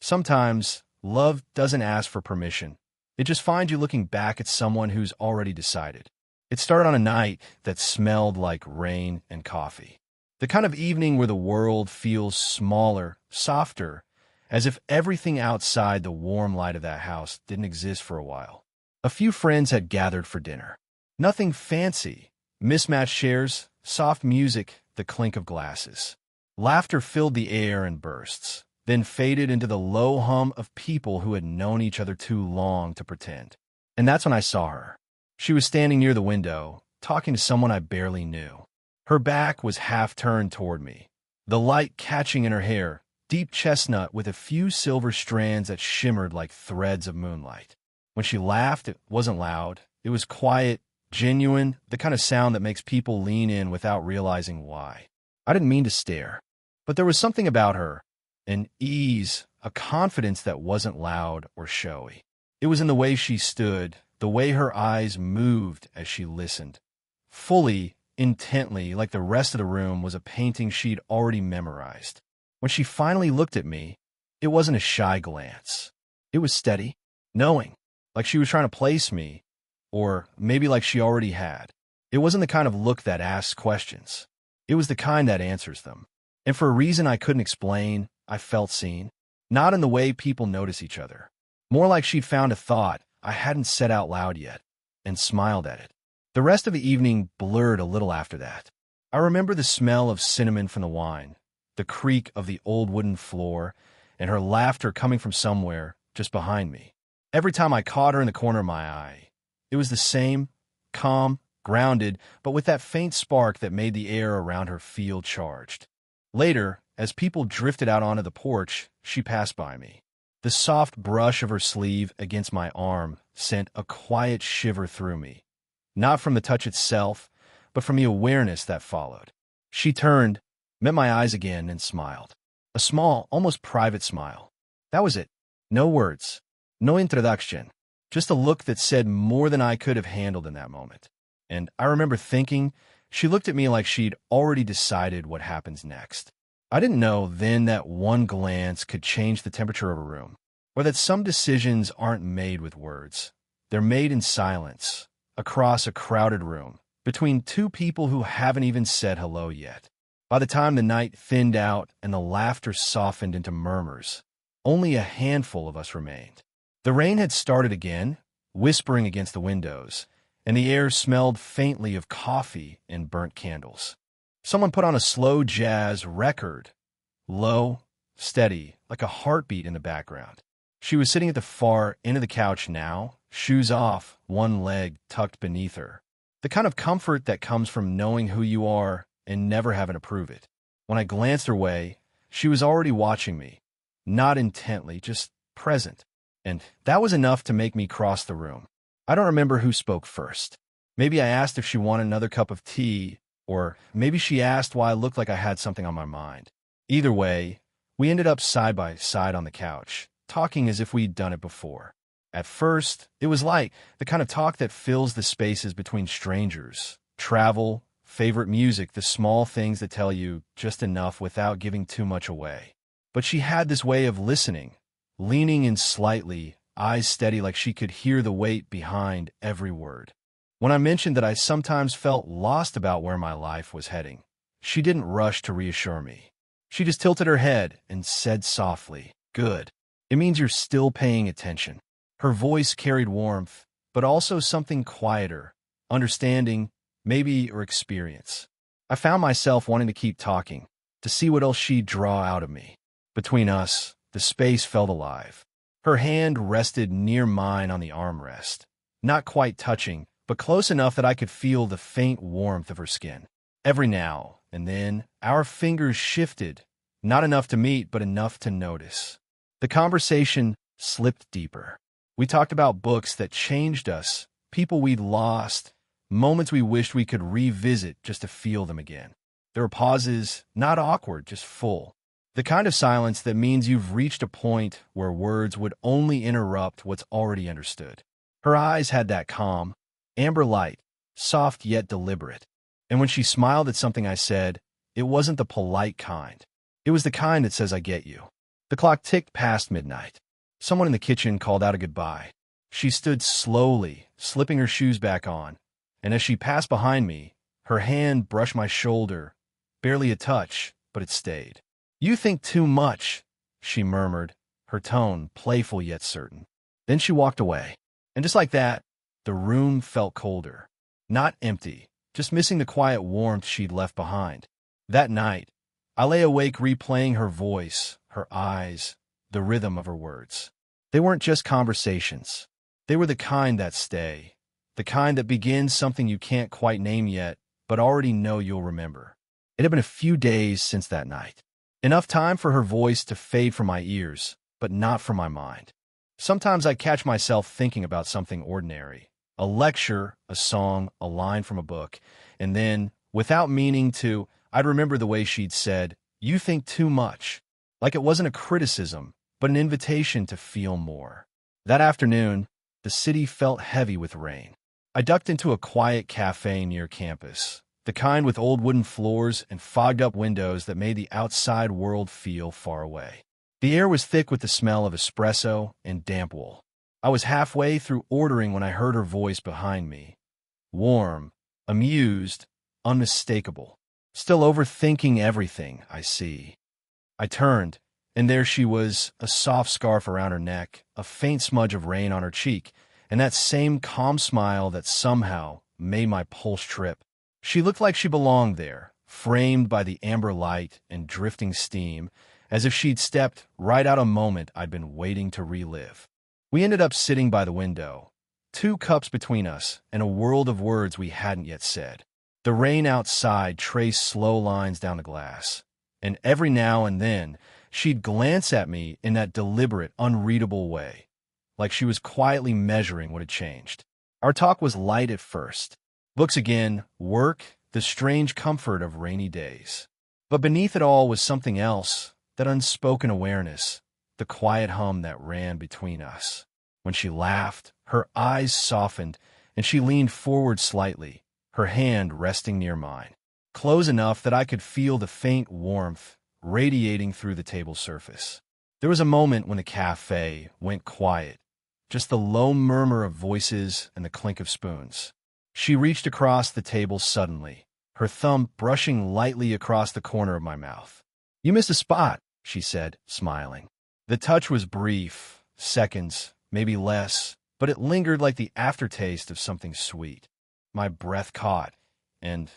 Sometimes, love doesn't ask for permission. It just finds you looking back at someone who's already decided. It started on a night that smelled like rain and coffee. The kind of evening where the world feels smaller, softer, as if everything outside the warm light of that house didn't exist for a while. A few friends had gathered for dinner. Nothing fancy. Mismatched chairs, soft music, the clink of glasses. Laughter filled the air in bursts, then faded into the low hum of people who had known each other too long to pretend. And that's when I saw her. She was standing near the window, talking to someone I barely knew. Her back was half turned toward me, the light catching in her hair, deep chestnut with a few silver strands that shimmered like threads of moonlight. When she laughed, it wasn't loud. It was quiet, genuine, the kind of sound that makes people lean in without realizing why. I didn't mean to stare, but there was something about her, an ease, a confidence that wasn't loud or showy. It was in the way she stood, the way her eyes moved as she listened. Fully, intently, like the rest of the room was a painting she'd already memorized. When she finally looked at me, it wasn't a shy glance. It was steady, knowing, like she was trying to place me, or maybe like she already had. It wasn't the kind of look that asks questions. It was the kind that answers them. And for a reason I couldn't explain, I felt seen. Not in the way people notice each other. More like she'd found a thought I hadn't said out loud yet, and smiled at it. The rest of the evening blurred a little after that. I remember the smell of cinnamon from the wine, the creak of the old wooden floor, and her laughter coming from somewhere just behind me. Every time I caught her in the corner of my eye, it was the same, calm, grounded, but with that faint spark that made the air around her feel charged. Later, as people drifted out onto the porch, she passed by me. The soft brush of her sleeve against my arm sent a quiet shiver through me, not from the touch itself, but from the awareness that followed. She turned, met my eyes again, and smiled. A small, almost private smile. That was it. No words. No introduction. Just a look that said more than I could have handled in that moment. And I remember thinking, she looked at me like she'd already decided what happens next. I didn't know then that one glance could change the temperature of a room, or that some decisions aren't made with words. They're made in silence, across a crowded room, between two people who haven't even said hello yet. By the time the night thinned out and the laughter softened into murmurs, only a handful of us remained. The rain had started again, whispering against the windows, and the air smelled faintly of coffee and burnt candles. Someone put on a slow jazz record, low, steady, like a heartbeat in the background. She was sitting at the far end of the couch now, shoes off, one leg tucked beneath her. The kind of comfort that comes from knowing who you are and never having to prove it. When I glanced her way, she was already watching me, not intently, just present. And that was enough to make me cross the room. I don't remember who spoke first. Maybe I asked if she wanted another cup of tea, or maybe she asked why I looked like I had something on my mind. Either way, we ended up side by side on the couch, talking as if we'd done it before. At first, it was light, the kind of talk that fills the spaces between strangers. Travel, favorite music, the small things that tell you just enough without giving too much away. But she had this way of listening, leaning in slightly, eyes steady like she could hear the weight behind every word. When I mentioned that I sometimes felt lost about where my life was heading, she didn't rush to reassure me. She just tilted her head and said softly, "Good. It means you're still paying attention." Her voice carried warmth, but also something quieter, understanding, maybe, or experience. I found myself wanting to keep talking, to see what else she'd draw out of me. Between us, the space felt alive. Her hand rested near mine on the armrest, not quite touching, but close enough that I could feel the faint warmth of her skin. Every now and then, our fingers shifted, not enough to meet, but enough to notice. The conversation slipped deeper. We talked about books that changed us, people we'd lost, moments we wished we could revisit just to feel them again. There were pauses, not awkward, just full. The kind of silence that means you've reached a point where words would only interrupt what's already understood. Her eyes had that calm, amber light, soft yet deliberate. And when she smiled at something I said, it wasn't the polite kind. It was the kind that says, "I get you." The clock ticked past midnight. Someone in the kitchen called out a goodbye. She stood slowly, slipping her shoes back on, and as she passed behind me, her hand brushed my shoulder, barely a touch, but it stayed. "You think too much," she murmured, her tone playful yet certain. Then she walked away. And just like that, the room felt colder. Not empty, just missing the quiet warmth she'd left behind. That night, I lay awake replaying her voice, her eyes, the rhythm of her words. They weren't just conversations. They were the kind that stay, the kind that begins something you can't quite name yet, but already know you'll remember. It had been a few days since that night. Enough time for her voice to fade from my ears, but not from my mind. Sometimes I'd catch myself thinking about something ordinary, a lecture, a song, a line from a book, and then, without meaning to, I'd remember the way she'd said, "You think too much," like it wasn't a criticism, but an invitation to feel more. That afternoon, the city felt heavy with rain. I ducked into a quiet cafe near campus, the kind with old wooden floors and fogged-up windows that made the outside world feel far away. The air was thick with the smell of espresso and damp wool. I was halfway through ordering when I heard her voice behind me. Warm, amused, unmistakable. "Still overthinking everything, I see." I turned, and there she was, a soft scarf around her neck, a faint smudge of rain on her cheek, and that same calm smile that somehow made my pulse trip. She looked like she belonged there, framed by the amber light and drifting steam, as if she'd stepped right out a moment I'd been waiting to relive. We ended up sitting by the window, 2 cups between us and a world of words we hadn't yet said. The rain outside traced slow lines down the glass, and every now and then she'd glance at me in that deliberate, unreadable way, like she was quietly measuring what had changed. Our talk was light at first. Books again, work, the strange comfort of rainy days. But beneath it all was something else, that unspoken awareness, the quiet hum that ran between us. When she laughed, her eyes softened, and she leaned forward slightly, her hand resting near mine, close enough that I could feel the faint warmth radiating through the table's surface. There was a moment when the cafe went quiet, just the low murmur of voices and the clink of spoons. She reached across the table suddenly, her thumb brushing lightly across the corner of my mouth. "You missed a spot," she said, smiling. The touch was brief, seconds, maybe less, but it lingered like the aftertaste of something sweet. My breath caught, and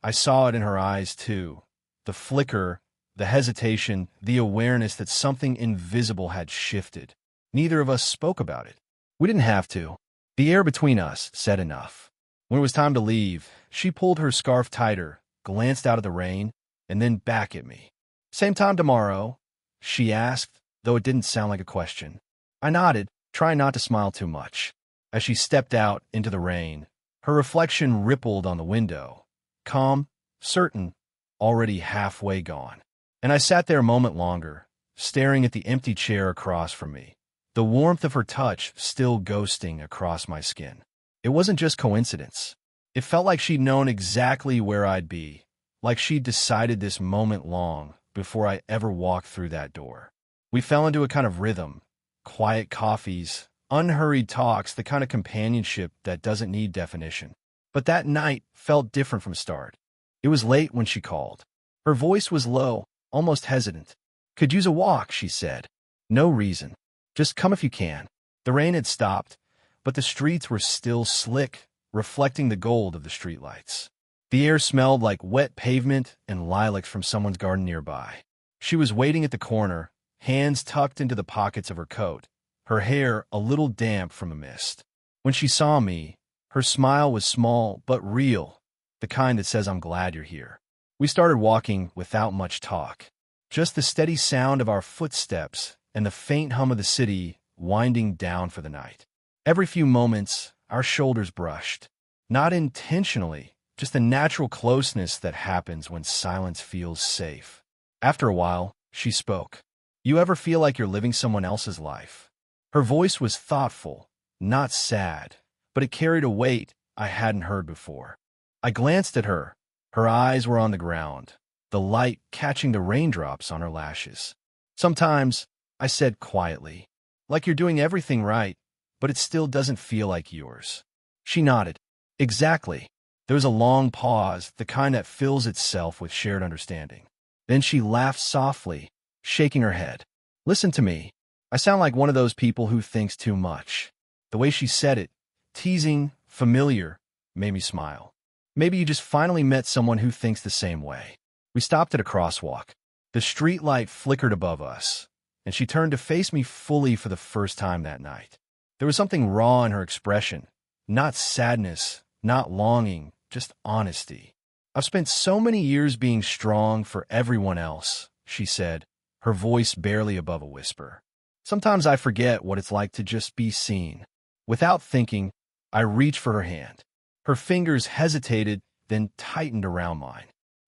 I saw it in her eyes too. The flicker, the hesitation, the awareness that something invisible had shifted. Neither of us spoke about it. We didn't have to. The air between us said enough. When it was time to leave, she pulled her scarf tighter, glanced out at the rain, and then back at me. "Same time tomorrow?" she asked, though it didn't sound like a question. I nodded, trying not to smile too much. As she stepped out into the rain, her reflection rippled on the window, calm, certain, already halfway gone. And I sat there a moment longer, staring at the empty chair across from me, the warmth of her touch still ghosting across my skin. It wasn't just coincidence. It felt like she'd known exactly where I'd be, like she'd decided this moment long before I ever walked through that door. We fell into a kind of rhythm, quiet coffees, unhurried talks, the kind of companionship that doesn't need definition. But that night felt different from start. It was late when she called. Her voice was low, almost hesitant. "Could use a walk," she said. "No reason. Just come if you can." The rain had stopped, but the streets were still slick, reflecting the gold of the streetlights. The air smelled like wet pavement and lilacs from someone's garden nearby. She was waiting at the corner, hands tucked into the pockets of her coat, her hair a little damp from the mist. When she saw me, her smile was small but real, the kind that says, "I'm glad you're here." We started walking without much talk, just the steady sound of our footsteps and the faint hum of the city winding down for the night. Every few moments, our shoulders brushed, not intentionally, just the natural closeness that happens when silence feels safe. After a while, she spoke. "You ever feel like you're living someone else's life?" Her voice was thoughtful, not sad, but it carried a weight I hadn't heard before. I glanced at her. Her eyes were on the ground, the light catching the raindrops on her lashes. "Sometimes," I said quietly. Like you're doing everything right, but it still doesn't feel like yours. She nodded. Exactly. There was a long pause, the kind that fills itself with shared understanding. Then she laughed softly, shaking her head. Listen to me. I sound like one of those people who thinks too much. The way she said it, teasing, familiar, made me smile. Maybe you just finally met someone who thinks the same way. We stopped at a crosswalk. The street light flickered above us, and she turned to face me fully for the first time that night. There was something raw in her expression, not sadness, not longing, just honesty. I've spent so many years being strong for everyone else, she said, her voice barely above a whisper. Sometimes I forget what it's like to just be seen. Without thinking, I reached for her hand. Her fingers hesitated, then tightened around mine.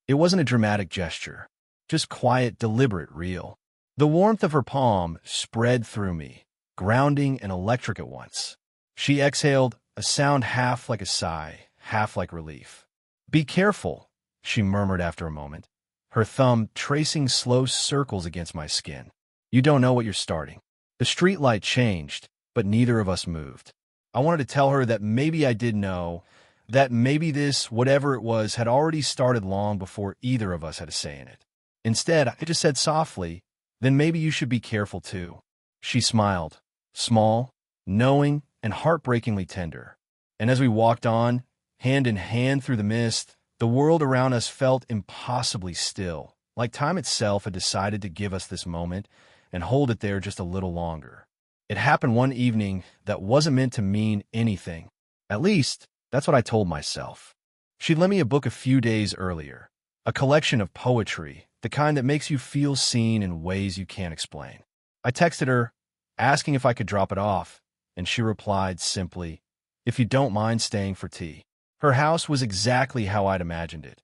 It wasn't a dramatic gesture, just quiet, deliberate, real. The warmth of her palm spread through me, grounding and electric at once. She exhaled, a sound half like a sigh, half like relief. Be careful, she murmured after a moment, her thumb tracing slow circles against my skin. You don't know what you're starting. The streetlight changed, but neither of us moved. I wanted to tell her that maybe I did know, that maybe this, whatever it was, had already started long before either of us had a say in it. Instead, I just said softly, then maybe you should be careful too. She smiled, small, knowing, and heartbreakingly tender. And as we walked on, hand in hand through the mist, the world around us felt impossibly still, like time itself had decided to give us this moment and hold it there just a little longer. It happened one evening that wasn't meant to mean anything. At least, that's what I told myself. She'd lent me a book a few days earlier, a collection of poetry, the kind that makes you feel seen in ways you can't explain. I texted her, asking if I could drop it off, and she replied simply, if you don't mind staying for tea. Her house was exactly how I'd imagined it.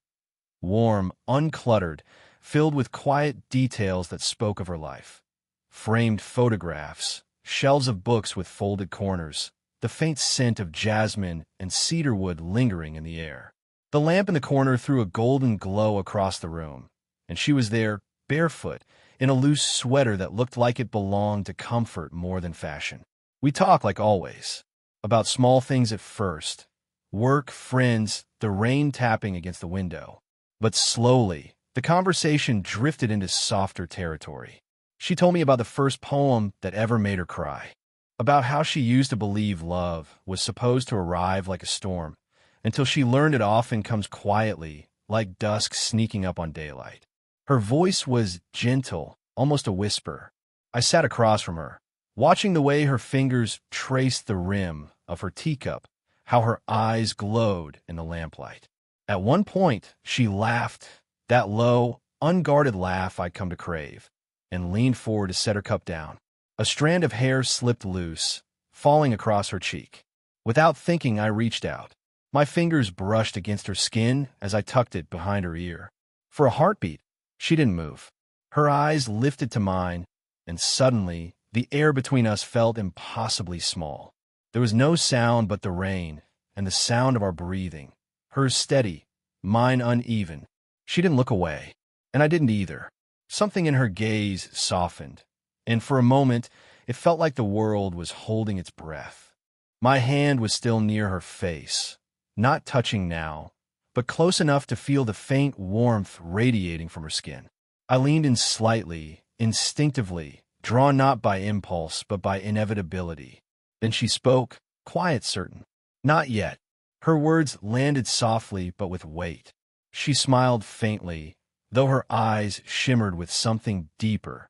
Warm, uncluttered, filled with quiet details that spoke of her life. Framed photographs, shelves of books with folded corners, the faint scent of jasmine and cedarwood lingering in the air. The lamp in the corner threw a golden glow across the room, and she was there, barefoot, in a loose sweater that looked like it belonged to comfort more than fashion. We talked like always, about small things at first, work, friends, the rain tapping against the window. But slowly, the conversation drifted into softer territory. She told me about the first poem that ever made her cry, about how she used to believe love was supposed to arrive like a storm, until she learned it often comes quietly, like dusk sneaking up on daylight. Her voice was gentle, almost a whisper. I sat across from her, watching the way her fingers traced the rim of her teacup, how her eyes glowed in the lamplight. At one point, she laughed, that low, unguarded laugh I'd come to crave, and leaned forward to set her cup down. A strand of hair slipped loose, falling across her cheek. Without thinking, I reached out. My fingers brushed against her skin as I tucked it behind her ear. For a heartbeat, she didn't move. Her eyes lifted to mine, and suddenly, the air between us felt impossibly small. There was no sound but the rain and the sound of our breathing, hers steady, mine uneven. She didn't look away, and I didn't either. Something in her gaze softened, and for a moment, it felt like the world was holding its breath. My hand was still near her face, not touching now, but close enough to feel the faint warmth radiating from her skin. I leaned in slightly, instinctively, drawn not by impulse but by inevitability. Then she spoke, quiet, certain. Not yet. Her words landed softly but with weight. She smiled faintly, though her eyes shimmered with something deeper,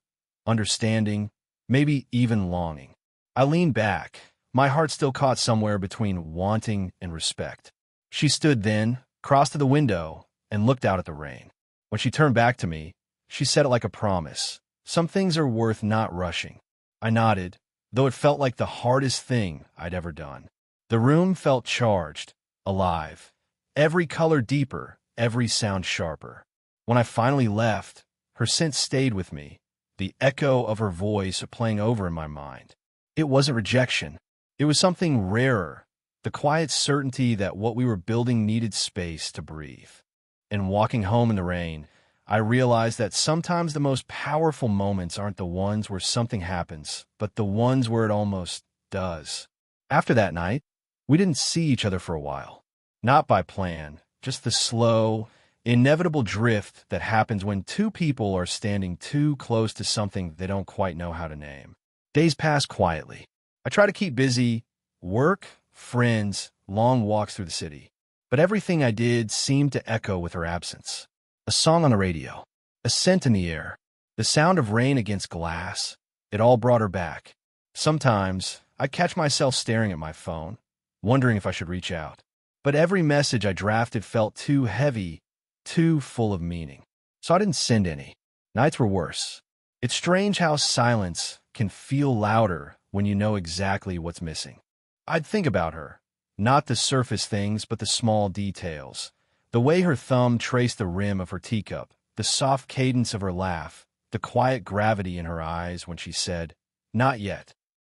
understanding, maybe even longing. I leaned back, my heart still caught somewhere between wanting and respect. She stood then, crossed to the window, and looked out at the rain. When she turned back to me, she said it like a promise. Some things are worth not rushing. I nodded, though it felt like the hardest thing I'd ever done. The room felt charged, alive, every color deeper, every sound sharper. When I finally left, her scent stayed with me, the echo of her voice playing over in my mind. It wasn't rejection. It was something rarer, the quiet certainty that what we were building needed space to breathe. And walking home in the rain, I realized that sometimes the most powerful moments aren't the ones where something happens, but the ones where it almost does. After that night, we didn't see each other for a while. Not by plan, just the slow, inevitable drift that happens when two people are standing too close to something they don't quite know how to name. Days pass quietly. I try to keep busy, work, friends, long walks through the city. But everything I did seemed to echo with her absence. A song on the radio, a scent in the air, the sound of rain against glass, it all brought her back. Sometimes I catch myself staring at my phone, wondering if I should reach out. But every message I drafted felt too heavy, too full of meaning. So I didn't send any. Nights were worse. It's strange how silence can feel louder when you know exactly what's missing. I'd think about her, not the surface things, but the small details. The way her thumb traced the rim of her teacup, the soft cadence of her laugh, the quiet gravity in her eyes when she said, "Not yet."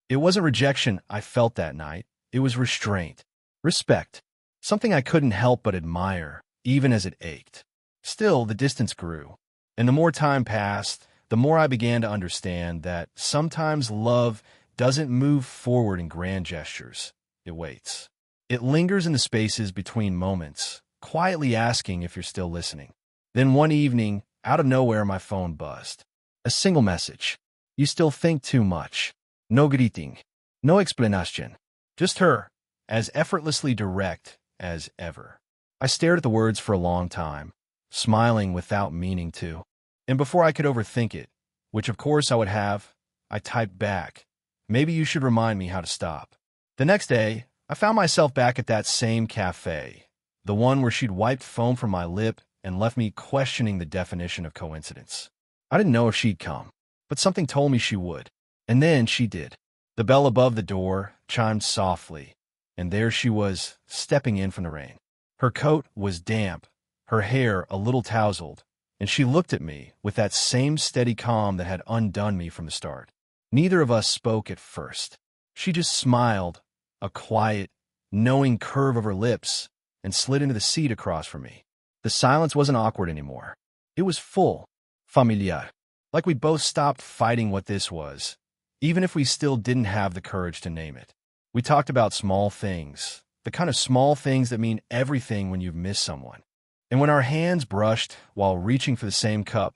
It wasn't rejection I felt that night. It was restraint, respect, something I couldn't help but admire, even as it ached. Still, the distance grew, and the more time passed, the more I began to understand that sometimes love doesn't move forward in grand gestures. It waits. It lingers in the spaces between moments, quietly asking if you're still listening. Then one evening, out of nowhere, my phone buzzed. A single message. "You still think too much." No greeting. No explanation. Just her, as effortlessly direct as ever. I stared at the words for a long time, smiling without meaning to. And before I could overthink it, which of course I would have, I typed back, "Maybe you should remind me how to stop." The next day, I found myself back at that same cafe, the one where she'd wiped foam from my lip and left me questioning the definition of coincidence. I didn't know if she'd come, but something told me she would. And then she did. The bell above the door chimed softly, and there she was, stepping in from the rain. Her coat was damp, her hair a little tousled, and she looked at me with that same steady calm that had undone me from the start. Neither of us spoke at first. She just smiled, a quiet, knowing curve of her lips, and slid into the seat across from me. The silence wasn't awkward anymore. It was full, familiar, like we both stopped fighting what this was, even if we still didn't have the courage to name it. We talked about small things, the kind of small things that mean everything when you've missed someone. And when our hands brushed while reaching for the same cup,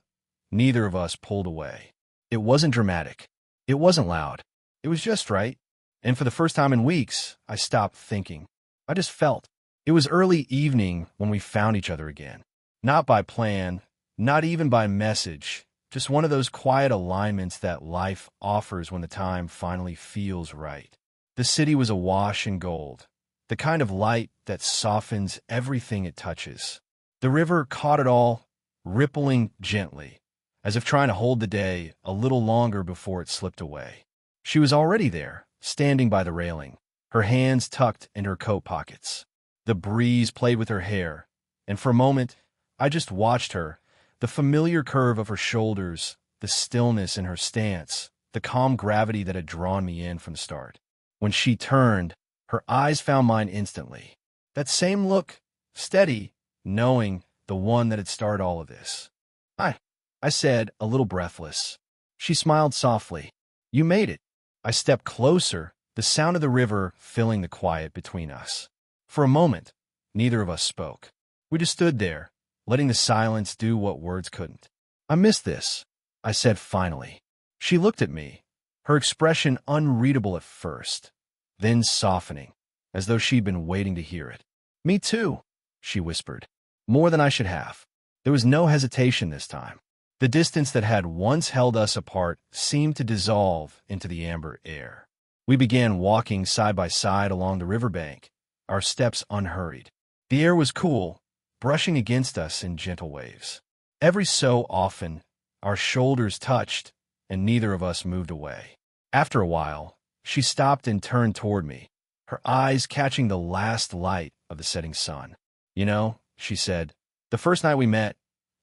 neither of us pulled away. It wasn't dramatic. It wasn't loud. It was just right. And for the first time in weeks, I stopped thinking. I just felt. It was early evening when we found each other again. Not by plan, not even by message, just one of those quiet alignments that life offers when the time finally feels right. The city was awash in gold, the kind of light that softens everything it touches. The river caught it all, rippling gently, as if trying to hold the day a little longer before it slipped away. She was already there, standing by the railing, her hands tucked in her coat pockets. The breeze played with her hair, and for a moment, I just watched her, the familiar curve of her shoulders, the stillness in her stance, the calm gravity that had drawn me in from the start. When she turned, her eyes found mine instantly. That same look, steady, knowing, the one that had started all of this. I said, a little breathless. She smiled softly. "You made it." I stepped closer, the sound of the river filling the quiet between us. For a moment, neither of us spoke. We just stood there, letting the silence do what words couldn't. "I missed this," I said finally. She looked at me, her expression unreadable at first, then softening, as though she'd been waiting to hear it. "Me too," she whispered. More than I should have. There was no hesitation this time. The distance that had once held us apart seemed to dissolve into the amber air. We began walking side by side along the riverbank, our steps unhurried. The air was cool, brushing against us in gentle waves. Every so often, our shoulders touched, and neither of us moved away. After a while, she stopped and turned toward me, her eyes catching the last light of the setting sun. "You know," she said, "the first night we met,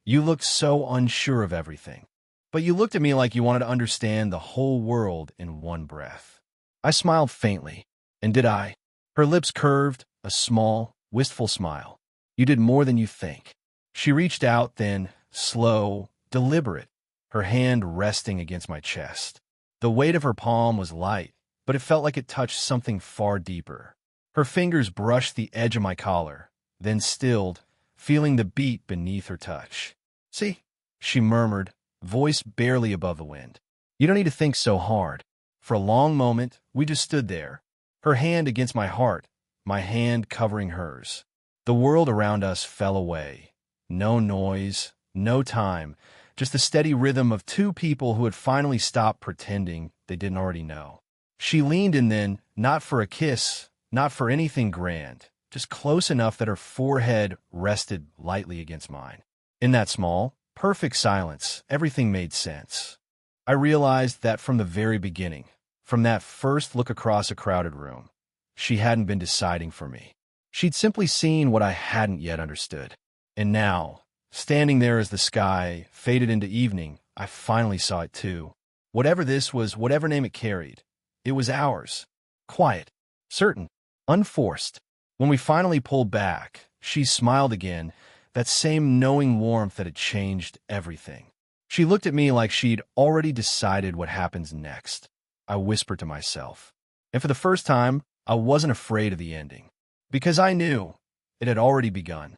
you looked so unsure of everything. But you looked at me like you wanted to understand the whole world in one breath." I smiled faintly. And did I? Her lips curved, a small, wistful smile. "You did more than you think." She reached out then, slow, deliberate, her hand resting against my chest. The weight of her palm was light, but it felt like it touched something far deeper. Her fingers brushed the edge of my collar, then stilled, feeling the beat beneath her touch. "See," she murmured, voice barely above the wind. "You don't need to think so hard." For a long moment, we just stood there, her hand against my heart, my hand covering hers. The world around us fell away. No noise, no time, just the steady rhythm of two people who had finally stopped pretending they didn't already know. She leaned in then, not for a kiss, not for anything grand, just close enough that her forehead rested lightly against mine. In that small, perfect silence, everything made sense. I realized that from the very beginning, from that first look across a crowded room, she hadn't been deciding for me. She'd simply seen what I hadn't yet understood. And now, standing there as the sky faded into evening, I finally saw it too. Whatever this was, whatever name it carried, it was ours. Quiet, certain, unforced. When we finally pulled back, she smiled again, that same knowing warmth that had changed everything. She looked at me like she'd already decided what happens next. I whispered to myself. And for the first time, I wasn't afraid of the ending. Because I knew it had already begun.